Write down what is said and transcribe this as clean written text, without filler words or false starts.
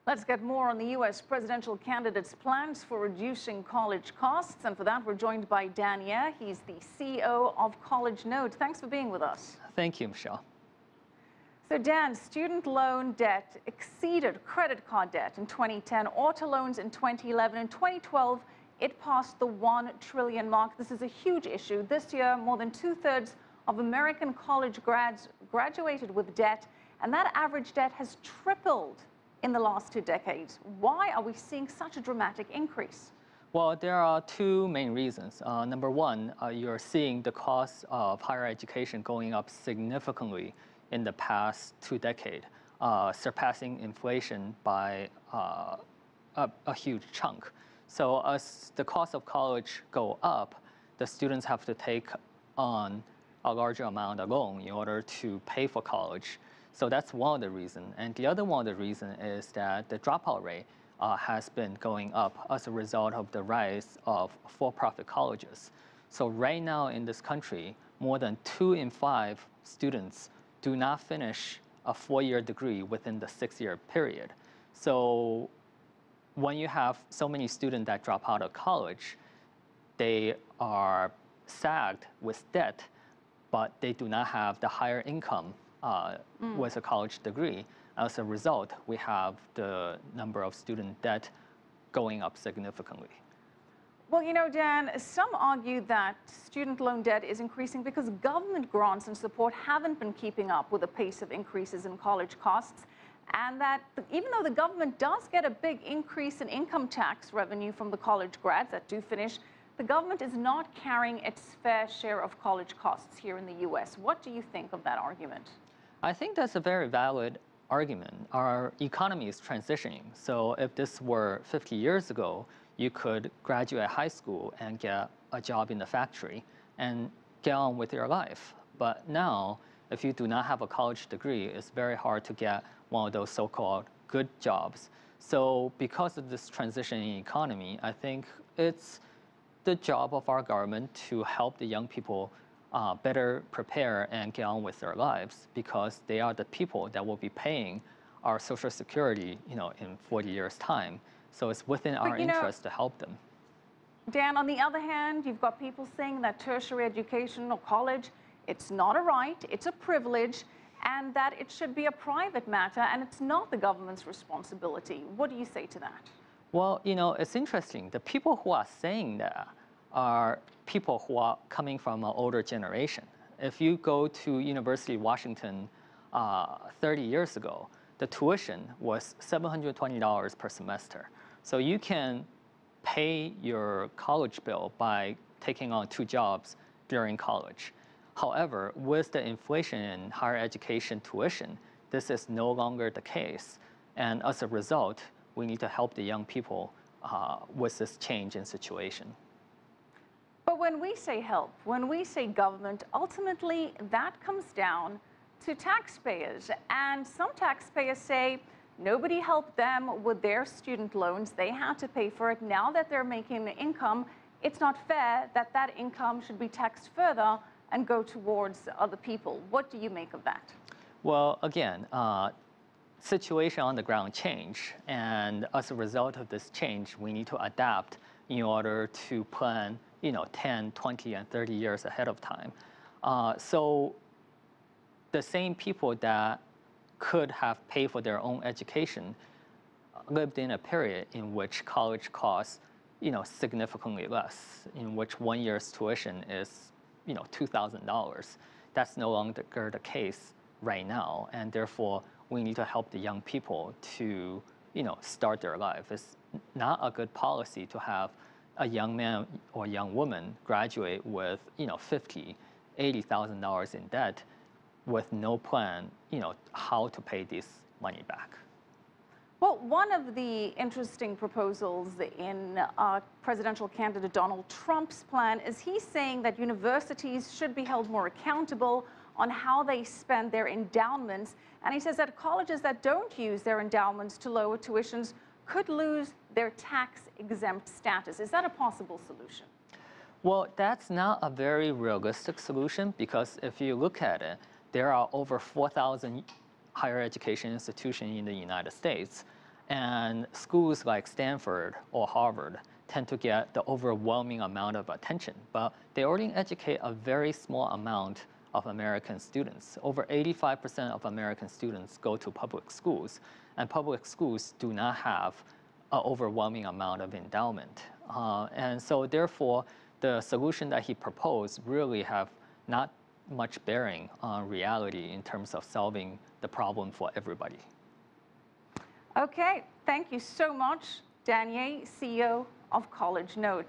Let's get more on the U.S. presidential candidate's plans for reducing college costs. And for that, we're joined by Dan Ye. He's the CEO of CollegeNode. Thanks for being with us. Thank you, Michelle. So Dan, student loan debt exceeded credit card debt in 2010, auto loans in 2011. In 2012, it passed the $1 trillion mark. This is a huge issue. This year, more than 2/3 of American college grads graduated with debt, and that average debt has tripled in the last 2 decades. Why are we seeing such a dramatic increase? Well, there are two main reasons. Number one, you're seeing the cost of higher education going up significantly in the past 2 decades, surpassing inflation by a huge chunk. So as the cost of college go up, the students have to take on a larger amount of loan in order to pay for college. So that's one of the reasons. And the other one of the reasons is that the dropout rate has been going up as a result of the rise of for-profit colleges. So right now in this country, more than 2 in 5 students do not finish a 4-year degree within the 6-year period. So when you have so many students that drop out of college, they are sagged with debt, but they do not have the higher income with a college degree. As a result, we have the number of student debt going up significantly. Well, you know, Dan, some argue that student loan debt is increasing because government grants and support haven't been keeping up with the pace of increases in college costs, and that even though the government does get a big increase in income tax revenue from the college grads that do finish, the government is not carrying its fair share of college costs here in the U.S. What do you think of that argument? I think that's a very valid argument. Our economy is transitioning. So if this were 50 years ago, you could graduate high school and get a job in the factory and get on with your life. But now, if you do not have a college degree, it's very hard to get one of those so-called good jobs. So because of this transitioning economy, I think it's the job of our government to help the young people better prepare and get on with their lives, because they are the people that will be paying our Social Security, in 40 years' time. So it's within our interest to help them. Dan, on the other hand, you've got people saying that tertiary education or college, it's not a right, it's a privilege, and that it should be a private matter, and it's not the government's responsibility. What do you say to that? Well, it's interesting. The people who are saying that are people who are coming from an older generation. If you go to University of Washington 30 years ago, the tuition was $720 per semester. So you can pay your college bill by taking on 2 jobs during college. However, with the inflation in higher education tuition, this is no longer the case. And as a result, we need to help the young people with this change in situation. But when we say help, when we say government, ultimately that comes down to taxpayers. And some taxpayers say nobody helped them with their student loans. They had to pay for it. Now that they're making the income, it's not fair that that income should be taxed further and go towards other people. What do you make of that? Well, again, situation on the ground change. And as a result of this change, we need to adapt in order to plan 10, 20, and 30 years ahead of time. So the same people that could have paid for their own education lived in a period in which college costs, significantly less, in which 1 year's tuition is, $2,000. That's no longer the case right now, and therefore we need to help the young people to, start their life. It's not a good policy to have a young man or young woman graduate with, $50,000, $80,000 in debt with no plan, how to pay this money back. Well, one of the interesting proposals in presidential candidate Donald Trump's plan is he's saying that universities should be held more accountable on how they spend their endowments. And he says that colleges that don't use their endowments to lower tuitions could lose their tax-exempt status. Is that a possible solution? Well, that's not a very realistic solution, because if you look at it, there are over 4,000 higher education institutions in the United States. And schools like Stanford or Harvard tend to get the overwhelming amount of attention, but they only educate a very small amount of American students. Over 85% of American students go to public schools, and public schools do not have an overwhelming amount of endowment. And so therefore, the solution that he proposed really have not much bearing on reality in terms of solving the problem for everybody. Okay, thank you so much, Dan Ye, CEO of CollegeNode. Now,